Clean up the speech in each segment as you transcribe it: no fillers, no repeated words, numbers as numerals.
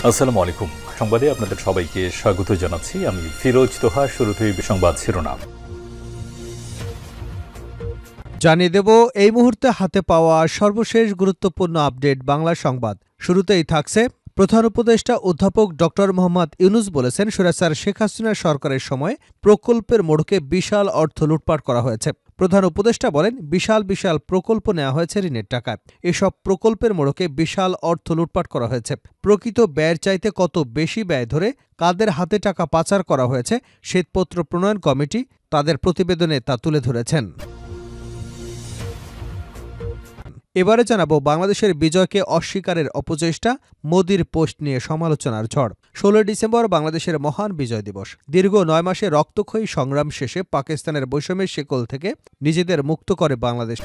আসসালামু আলাইকুম। সংবাদে আপনাদের সবাইকে স্বাগত জানাচ্ছি। আমি ফিরোজ তোহা। শুরুতেই সংবাদ শিরোনাম জানিয়ে দেব এই মুহূর্তে হাতে পাওয়া সর্বশেষ গুরুত্বপূর্ণ আপডেট বাংলা সংবাদ। শুরুতেই থাকছে প্রধান উপদেষ্টা অধ্যাপক ডক্টর মোহাম্মদ ইউনুস বলেছেন, স্বৈরাচার শেখ হাসিনার সরকারের সময় প্রকল্পের মোড়কে বিশাল অর্থ লুটপাট করা হয়েছে। প্রধান উপদেষ্টা বলেন, বিশাল বিশাল প্রকল্প নেওয়া হয়েছে ঋণের টাকায়। এসব প্রকল্পের মোড়কে বিশাল অর্থ লুটপাট করা হয়েছে। প্রকৃত ব্যয়ের চাইতে কত বেশি ব্যয় ধরে কাদের হাতে টাকা পাচার করা হয়েছে শ্বেতপত্র প্রণয়ন কমিটি তাদের প্রতিবেদনে তা তুলে ধরেছেন। এবারে জানাবো বাংলাদেশের বিজয়কে অস্বীকারের অপচেষ্টা, মোদির পোস্ট নিয়ে সমালোচনার ঝড়। ১৬ ডিসেম্বর বাংলাদেশের মহান বিজয় দিবস। দীর্ঘ ৯ মাসে রক্তক্ষয়ী সংগ্রাম শেষে পাকিস্তানের বৈষম্যের শেকল থেকে নিজেদের মুক্ত করে বাংলাদেশ।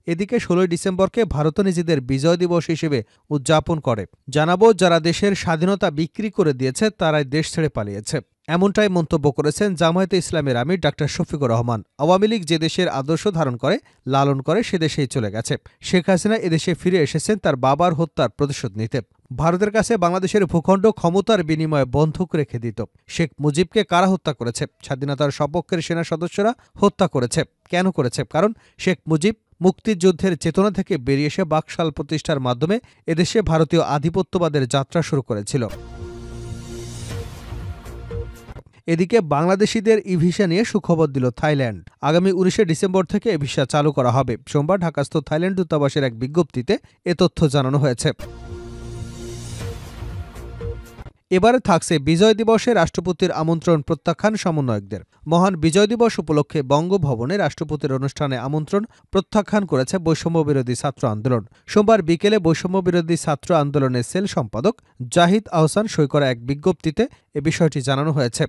এদিকে ১৬ ডিসেম্বরকে ভারতও নিজেদের বিজয় দিবস হিসেবে উদযাপন করে। জানাবো, যারা দেশের স্বাধীনতা বিক্রি করে দিয়েছে তারাই দেশ ছেড়ে পালিয়েছে। এমনটাই মন্তব্য করেছেন জামায়াতে ইসলামের আমির ডাক্তার শফিকুর রহমান। আওয়ামী লীগ যে দেশের আদর্শ ধারণ করে, লালন করে, সে দেশেই চলে গেছে। শেখ হাসিনা এদেশে ফিরে এসেছেন তার বাবার হত্যার প্রতিশোধ নিতে। ভারতের কাছে বাংলাদেশের ভূখণ্ড ক্ষমতার বিনিময়ে বন্ধক রেখে দিত। শেখ মুজিবকে কারা হত্যা করেছে? স্বাধীনতার সপক্ষের সেনা সদস্যরা হত্যা করেছে। কেন করেছে? কারণ শেখ মুজিব মুক্তিযুদ্ধের চেতনা থেকে বেরিয়ে এসে বাকশাল প্রতিষ্ঠার মাধ্যমে এদেশে ভারতীয় আধিপত্যবাদের যাত্রা শুরু করেছিল। এদিকে বাংলাদেশিদের ই ভিসা নিয়ে সুখবর দিল থাইল্যান্ড। আগামী ১৯ ডিসেম্বর থেকে এ ভিসা চালু করা হবে। সোমবার ঢাকাস্থ থাইল্যান্ড দূতাবাসের এক বিজ্ঞপ্তিতে এ তথ্য জানানো হয়েছে। এবারে থাকছে বিজয় দিবসে রাষ্ট্রপতির আমন্ত্রণ প্রত্যাখ্যান সমন্বয়কদের। মহান বিজয় দিবস উপলক্ষে বঙ্গভবনে রাষ্ট্রপতির অনুষ্ঠানে আমন্ত্রণ প্রত্যাখ্যান করেছে বৈষম্যবিরোধী ছাত্র আন্দোলন। সোমবার বিকেলে বৈষম্যবিরোধী ছাত্র আন্দোলনের সেল সম্পাদক জাহিদ আহসান সই করা এক বিজ্ঞপ্তিতে এ বিষয়টি জানানো হয়েছে।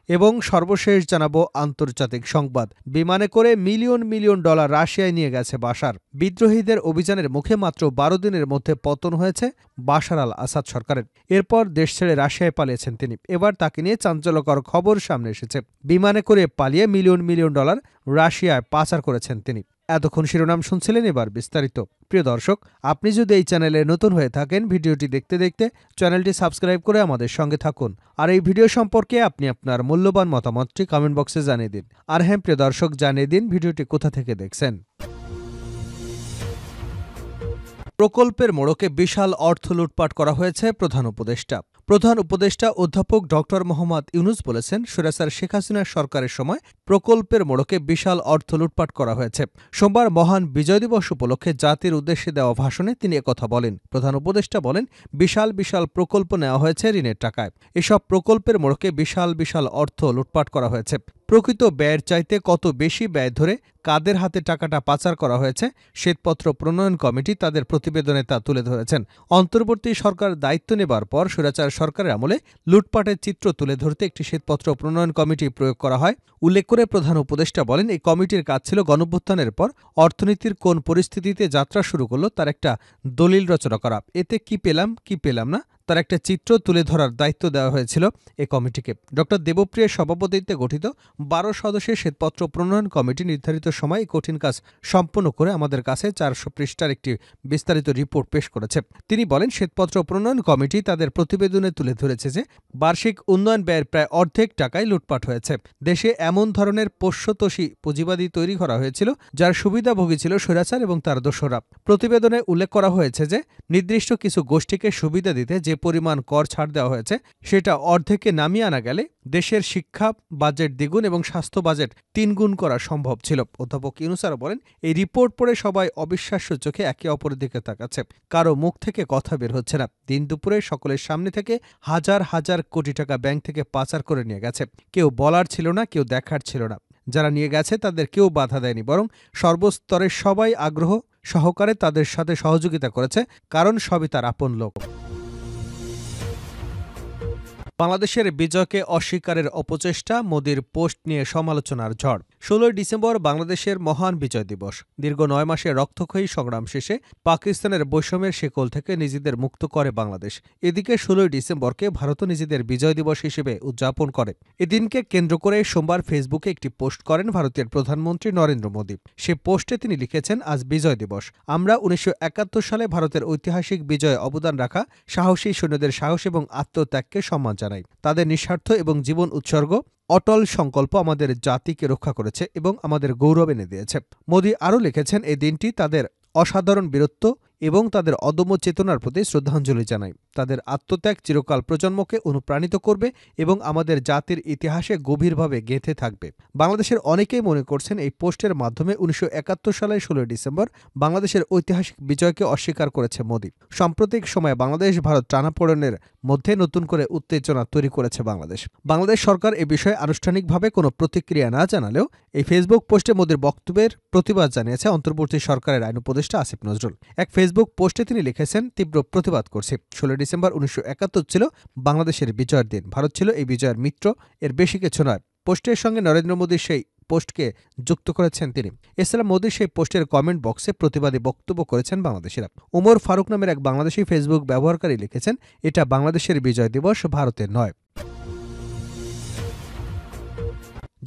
এবং সর্বশেষ জানাবো আন্তর্জাতিক সংবাদ। বিমানে করে মিলিয়ন মিলিয়ন ডলার রাশিয়ায় নিয়ে গেছে বাশার। বিদ্রোহীদের অভিযানের মুখে মাত্র ১২ দিনের মধ্যে পতন হয়েছে বাশার আল আসাদ সরকারের। এরপর দেশ ছেড়ে রাশিয়ায় পালিয়েছেন তিনি। এবার তাকে নিয়ে চাঞ্চল্যকর খবর সামনে এসেছে। বিমানে করে পালিয়ে মিলিয়ন মিলিয়ন ডলার রাশিয়ায় পাচার করেছেন তিনি। এতক্ষণ শিরোনাম শুনছিলেন, এবার বিস্তারিত। প্রিয় দর্শক, আপনি যদি এই চ্যানেলে নতুন হয়ে থাকেন, ভিডিওটি দেখতে দেখতে চ্যানেলটি সাবস্ক্রাইব করে আমাদের সঙ্গে থাকুন। আর এই ভিডিও সম্পর্কে আপনি আপনার মূল্যবান মতামতটি কমেন্ট বক্সে জানিয়ে দিন। আর হ্যাঁ প্রিয় দর্শক, জানিয়ে দিন ভিডিওটি কোথা থেকে দেখছেন। প্রকল্পের মোড়কে বিশাল অর্থ লুটপাট করা হয়েছে প্রধান উপদেষ্টা। প্রধান উপদেষ্টা অধ্যাপক ডক্টর মোহাম্মদ ইউনুস বলেছেন, স্বৈরাচার শেখ হাসিনার সরকারের সময় প্রকল্পের মোড়কে বিশাল অর্থ লুটপাট করা হয়েছে। সোমবার মহান বিজয় দিবস উপলক্ষে জাতির উদ্দেশ্যে দেওয়া ভাষণে তিনি একথা বলেন। প্রধান উপদেষ্টা বলেন, বিশাল বিশাল প্রকল্প নেওয়া হয়েছে ঋণের টাকায়। এসব প্রকল্পের মোড়কে বিশাল বিশাল অর্থ লুটপাট করা হয়েছে। প্রকৃত ব্যয়ের চাইতে কত বেশি ব্যয় ধরে কাদের হাতে টাকাটা পাচার করা হয়েছে শ্বেতপত্র প্রণয়ন কমিটি তাদের প্রতিবেদনে তা তুলে ধরেছেন। অন্তর্বর্তী সরকার দায়িত্ব নেবার পর স্বৈরাচার সরকারের আমলে লুটপাটের চিত্র তুলে ধরতে একটি শ্বেতপত্র প্রণয়ন কমিটি প্রয়োগ করা হয়। উল্লেখ করে প্রধান উপদেষ্টা বলেন, এই কমিটির কাজ ছিল গণঅভ্যুত্থানের পর অর্থনীতির কোন পরিস্থিতিতে যাত্রা শুরু করলো তার একটা দলিল রচনা করা। এতে কি পেলাম কি পেলাম না তার একটা চিত্র তুলে ধরার দায়িত্ব দেওয়া হয়েছিল এ কমিটিকে। ড দেবপ্রিয়ের সভাপতিত্বে গঠিত ১২ সদস্যের শ্বেতপত্র প্রণয়ন কমিটি নির্ধারিত সময়ে কঠিন কাজ সম্পন্ন করে আমাদের কাছে ৪০০ পৃষ্ঠার একটি বিস্তারিত রিপোর্ট পেশ করেছে। তিনি বলেন, শ্বেতপত্র প্রণয়ন কমিটি তাদের প্রতিবেদনে তুলে ধরেছে যে বার্ষিক উন্নয়ন ব্যয়ের প্রায় অর্ধেক টাকায় লুটপাট হয়েছে। দেশে এমন ধরনের পোষ্যতোষী পুঁজিবাদী তৈরি করা হয়েছিল যার সুবিধাভোগী ছিল স্বৈরাচার এবং তার দোসররা। প্রতিবেদনে উল্লেখ করা হয়েছে যে নির্দিষ্ট কিছু গোষ্ঠীকে সুবিধা দিতে যে পরিমাণ কর ছাড় দেওয়া হয়েছে সেটা অর্ধেকে নামিয়ে আনা গেলে দেশের শিক্ষা বাজেট দ্বিগুণ এবং স্বাস্থ্য বাজেট ৩ গুণ করা সম্ভব ছিল। অধ্যাপক ইউনুস আরও বলেন, এই রিপোর্ট পড়ে সবাই অবিশ্বাস্য চোখে একে অপরের দিকে তাকাচ্ছে। কারো মুখ থেকে কথা বের হচ্ছে না। দিন দুপুরে সকলের সামনে থেকে হাজার হাজার কোটি টাকা ব্যাংক থেকে পাচার করে নিয়ে গেছে। কেউ বলার ছিল না, কেউ দেখার ছিল না। যারা নিয়ে গেছে তাদের কেউ বাধা দেয়নি, বরং সর্বস্তরের সবাই আগ্রহ সহকারে তাদের সাথে সহযোগিতা করেছে, কারণ সবই তার আপন লোক। বাংলাদেশের বিজয়কে অস্বীকারের অপচেষ্টা, মোদির পোস্ট নিয়ে সমালোচনার ঝড়। ১৬ ডিসেম্বর বাংলাদেশের মহান বিজয় দিবস। দীর্ঘ ৯ মাসের রক্তক্ষয়ী সংগ্রাম শেষে পাকিস্তানের বৈষম্যের শেকল থেকে নিজেদের মুক্ত করে বাংলাদেশ। এদিকে ১৬ ডিসেম্বরকে ভারতও নিজেদের বিজয় দিবস হিসেবে উদযাপন করে। এদিনকে কেন্দ্র করে সোমবার ফেসবুকে একটি পোস্ট করেন ভারতের প্রধানমন্ত্রী নরেন্দ্র মোদী। সে পোস্টে তিনি লিখেছেন, আজ বিজয় দিবস। আমরা ১৯৭১ সালে ভারতের ঐতিহাসিক বিজয়ে অবদান রাখা সাহসী সৈন্যদের সাহস এবং আত্মত্যাগকে সম্মান জানাই। তাদের নিঃস্বার্থ এবং জীবন উৎসর্গ, অটল সংকল্প আমাদের জাতিকে রক্ষা করেছে এবং আমাদের গৌরব এনে দিয়েছে। মোদী আরও লিখেছেন, এই দিনটি তাদের অসাধারণ বীরত্ব এবং তাদের অদম্য চেতনার প্রতি শ্রদ্ধাঞ্জলি জানাই। তাদের আত্মত্যাগ চিরকাল প্রজন্মকে অনুপ্রাণিত করবে এবং আমাদের জাতির ইতিহাসে গভীরভাবে গেঁথে থাকবে। বাংলাদেশের অনেকেই মনে করছেন এই পোস্টের মাধ্যমে ১৯৭১ সালের ১৬ ডিসেম্বর বাংলাদেশের ঐতিহাসিক বিজয়কে অস্বীকার করেছে মোদী। সাম্প্রতিক সময়ে বাংলাদেশ ভারত টানাপোড়েনের মধ্যে নতুন করে উত্তেজনা তৈরি করেছে বাংলাদেশ। বাংলাদেশ সরকার এ বিষয়ে আনুষ্ঠানিকভাবে কোনো প্রতিক্রিয়া না জানালেও এই ফেসবুক পোস্টে মোদীর বক্তব্যের প্রতিবাদ জানিয়েছে অন্তর্বর্তী সরকারের আইন উপদেষ্টা আসিফ নজরুল। এক ফেসবুক পোস্টে তিনি লিখেছেন, তীব্র প্রতিবাদ করছি। ১৬ ডিসেম্বর ১৯৭১ ছিল বাংলাদেশের বিজয়ের দিন। ভারত ছিল এই বিজয়ের মিত্র, এর বেশি কিছু নয়। পোস্টের সঙ্গে নরেন্দ্র মোদীর সেই পোস্টকে যুক্ত করেছেন তিনি। এছাড়া মোদীর সেই পোস্টের কমেন্ট বক্সে প্রতিবাদী বক্তব্য করেছেন বাংলাদেশিরা। ওমর ফারুক নামের এক বাংলাদেশি ফেসবুক ব্যবহারকারী লিখেছেন, এটা বাংলাদেশের বিজয় দিবস, ভারতের নয়।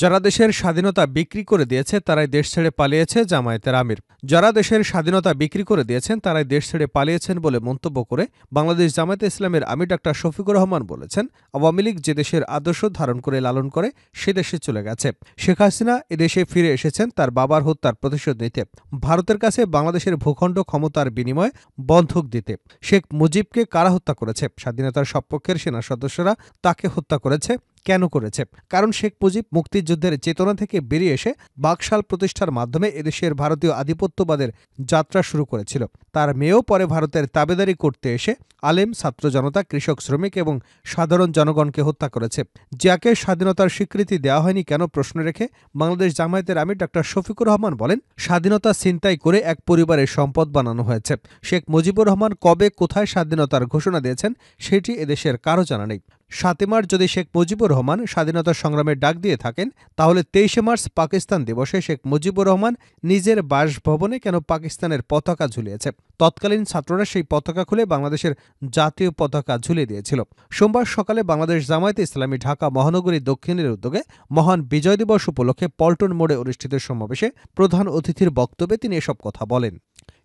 যারা দেশের স্বাধীনতা বিক্রি করে দিয়েছে তারাই দেশ ছেড়ে পালিয়েছে, জামায়াতের আমির। যারা দেশের স্বাধীনতা বিক্রি করে দিয়েছেন তারাই দেশ ছেড়ে পালিয়েছেন বলে মন্তব্য করে বাংলাদেশ জামায়াতে ইসলামের আমির ডাক্তার শফিকুর রহমান বলেছেন, আওয়ামী লীগ যে দেশের আদর্শ ধারণ করে লালন করে সে দেশে চলে গেছে। শেখ হাসিনা এদেশে ফিরে এসেছেন তার বাবার হত্যার প্রতিশোধ নিতে, ভারতের কাছে বাংলাদেশের ভূখণ্ড ক্ষমতার বিনিময়ে বন্ধক দিতে। শেখ মুজিবকে কারা হত্যা করেছে? স্বাধীনতার সপক্ষের সেনা সদস্যরা তাকে হত্যা করেছে। কেন করেছে? কারণ শেখ মুজিব মুক্তিযুদ্ধের চেতনা থেকে বেরিয়ে এসে বাকশাল প্রতিষ্ঠার মাধ্যমে এদেশের ভারতীয় আধিপত্যবাদের যাত্রা শুরু করেছিল। তার মেয়েও পরে ভারতের তাবেদারি করতে এসে আলেম, ছাত্র জনতা, কৃষক, শ্রমিক এবং সাধারণ জনগণকে হত্যা করেছে। যাকে স্বাধীনতার স্বীকৃতি দেওয়া হয়নি কেন প্রশ্ন রেখে বাংলাদেশ জামায়াতের আমির ডাক্তার শফিকুর রহমান বলেন, স্বাধীনতা ছিনতাই করে এক পরিবারের সম্পদ বানানো হয়েছে। শেখ মুজিবুর রহমান কবে কোথায় স্বাধীনতার ঘোষণা দিয়েছেন সেটি এদেশের কারো জানা নেই। ৭ মার্চ যদি শেখ মুজিবুর রহমান স্বাধীনতা সংগ্রামের ডাক দিয়ে থাকেন, তাহলে ২৩ মার্চ পাকিস্তান দিবসে শেখ মুজিবুর রহমান নিজের বাসভবনে কেন পাকিস্তানের পতাকা ঝুলিয়েছে? তৎকালীন ছাত্ররা সেই পতাকা খুলে বাংলাদেশের জাতীয় পতাকা ঝুলিয়ে দিয়েছিল। সোমবার সকালে বাংলাদেশ জামায়াতে ইসলামী ঢাকা মহানগরী দক্ষিণের উদ্যোগে মহান বিজয় দিবস উপলক্ষে পল্টন মোড়ে অনুষ্ঠিত সমাবেশে প্রধান অতিথির বক্তব্যে তিনি এসব কথা বলেন।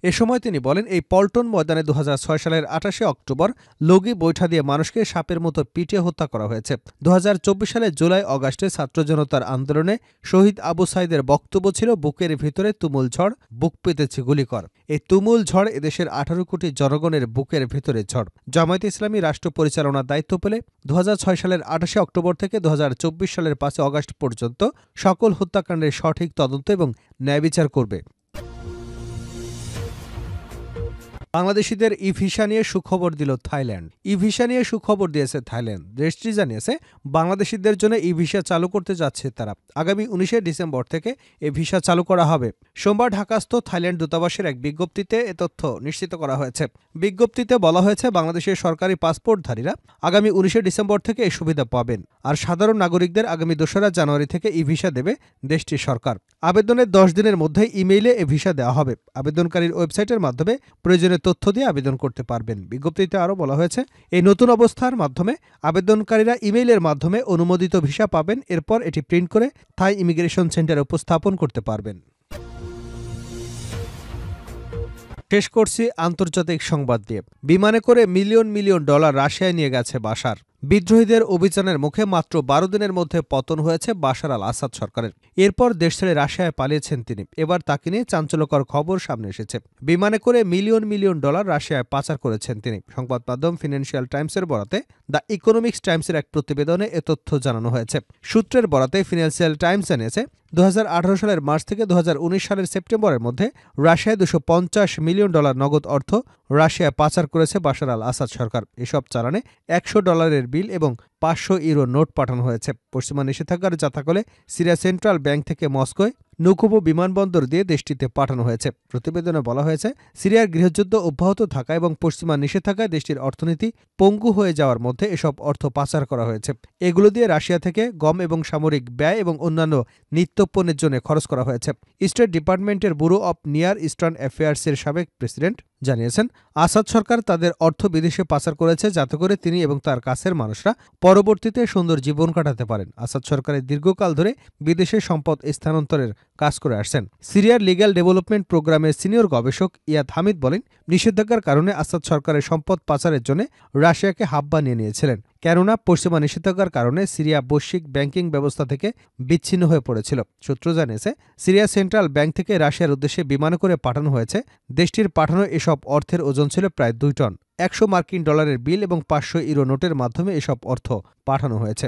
এ সময় তিনি বলেন, এই পল্টন ময়দানে ২০০৬ সালের ২৮শে অক্টোবর লগি বৈঠা দিয়ে মানুষকে সাপের মতো পিটিয়ে হত্যা করা হয়েছে। ২০২৪ সালের জুলাই অগাস্টে ছাত্র জনতার আন্দোলনে শহীদ আবু সাইদের বক্তব্য ছিল, বুকের ভিতরে তুমুল ঝড়, বুক পেতেছে গুলিকর। এই তুমুল ঝড় এদেশের ১৮ কোটি জনগণের বুকের ভিতরে ঝড়। জামায়াতে ইসলামী রাষ্ট্র পরিচালনার দায়িত্ব পেলে ২০০৬ সালের ২৮শে অক্টোবর থেকে ২০২৪ সালের ৫ অগাস্ট পর্যন্ত সকল হত্যাকাণ্ডের সঠিক তদন্ত এবং ন্যায়বিচার করবে। বাংলাদেশিদের ই ভিসা নিয়ে সুখবর দিল থাইল্যান্ড। ই ভিসা নিয়ে সুখবর দিয়েছে থাইল্যান্ড। দেশটি জানিয়েছে বাংলাদেশিদের জন্য ই ভিসা চালু করতে যাচ্ছে তারা। আগামী ১৯শে ডিসেম্বর থেকে এ ভিসা চালু করা হবে। সোমবার ঢাকাস্থ থাইল্যান্ড দূতাবাসের এক বিজ্ঞপ্তিতে এ তথ্য নিশ্চিত করা হয়েছে। বিজ্ঞপ্তিতে বলা হয়েছে, বাংলাদেশের সরকারি পাসপোর্টধারীরা আগামী ১৯শে ডিসেম্বর থেকে এই সুবিধা পাবেন। আর সাধারণ নাগরিকদের আগামী ২রা জানুয়ারি থেকে ই ভিসা দেবে দেশটির সরকার। আবেদনের ১০ দিনের মধ্যে ইমেইলে এ ভিসা দেওয়া হবে। আবেদনকারীর ওয়েবসাইটের মাধ্যমে প্রয়োজনীয় তথ্য দিয়ে আবেদন করতে পারবেন। বিজ্ঞপ্তিতে আরও বলা হয়েছে, এই নতুন অবস্থার মাধ্যমে আবেদনকারীরা ইমেইলের মাধ্যমে অনুমোদিত ভিসা পাবেন। এরপর এটি প্রিন্ট করে থাই ইমিগ্রেশন সেন্টারে উপস্থাপন করতে পারবেন। শেষ করছি আন্তর্জাতিক সংবাদ দিয়ে। বিমানে করে মিলিয়ন মিলিয়ন ডলার রাশিয়ায় নিয়ে গেছে বাশার। বিদ্রোহীদের অভিযানের মুখে মাত্র ১২ দিনের মধ্যে পতন হয়েছে বাশার আল আসাদ সরকারের। এরপর দেশ ছেড়ে রাশিয়ায় পালিয়েছেন তিনি। এবার তাকে নিয়ে চাঞ্চল্যকর খবর সামনে এসেছে। বিমানে করে মিলিয়ন মিলিয়ন ডলার রাশিয়ায় পাচার করেছেন তিনি। সংবাদ মাধ্যম ফিনান্সিয়াল টাইমসের বরাতে দ্য ইকোনমিক্স টাইমসের এক প্রতিবেদনে এ তথ্য জানানো হয়েছে। সূত্রের বরাতে ফিনান্সিয়াল টাইমস জানিয়েছে, ২০১৮ সালের মার্চ থেকে ২০১৯ সালের সেপ্টেম্বরের মধ্যে রাশিয়ায় $২৫০ মিলিয়ন নগদ অর্থ রাশিয়ায় পাচার করেছে বাশার আল আসাদ সরকার। এসব চালানে $১০০ বিল এবং ৫০০ ইউরো নোট পাঠানো হয়েছে। পশ্চিমা নিষেধাজ্ঞার জাতাকলে সিরিয়া সেন্ট্রাল ব্যাংক থেকে মস্কোয় নুকুবো বিমানবন্দর দিয়ে দেশটিতে পাঠানো হয়েছে। প্রতিবেদনে বলা হয়েছে, সিরিয়ার গৃহযুদ্ধ অব্যাহত থাকা এবং পশ্চিমা নিষেধাজ্ঞায় দেশটির অর্থনীতি পঙ্গু হয়ে যাওয়ার মধ্যে এসব অর্থ পাচার করা হয়েছে। এগুলো দিয়ে রাশিয়া থেকে গম এবং সামরিক ব্যয় এবং অন্যান্য নিত্যপণ্যের জন্য খরচ করা হয়েছে। স্টেট ডিপার্টমেন্টের ব্যুরো অব নিয়ার ইস্টার্ন অ্যাফেয়ার্সের সাবেক প্রেসিডেন্ট জানিয়েছেন, আসাদ সরকার তাদের অর্থ বিদেশে পাচার করেছে যাতে করে তিনি এবং তার কাছের মানুষরা পরবর্তীতে সুন্দর জীবন কাটাতে পারেন। আসাদ সরকারের দীর্ঘকাল ধরে বিদেশে সম্পদ স্থানান্তরের কাজ করে আসছেন। সিরিয়ার লিগ্যাল ডেভেলপমেন্ট প্রোগ্রামের সিনিয়র গবেষক ইয়াদ হামিদ বলেন, নিষেধাজ্ঞার কারণে আসাদ সরকারের সম্পদ পাচারের জন্য রাশিয়াকে হাত বানিয়ে নিয়েছিলেন। কেননা পশ্চিমা নিষেধাজ্ঞার কারণে সিরিয়া বৈশ্বিক ব্যাংকিং ব্যবস্থা থেকে বিচ্ছিন্ন হয়ে পড়েছিল। সূত্র জানিয়েছে, সিরিয়া সেন্ট্রাল ব্যাংক থেকে রাশিয়ার উদ্দেশ্যে বিমানে করে পাঠানো হয়েছে। দেশটির পাঠানো এসব অর্থের ওজন ছিল প্রায় 2 টন। 100 মার্কিন ডলারের বিল এবং 500 ইউরো নোটের মাধ্যমে এসব অর্থ পাঠানো হয়েছে।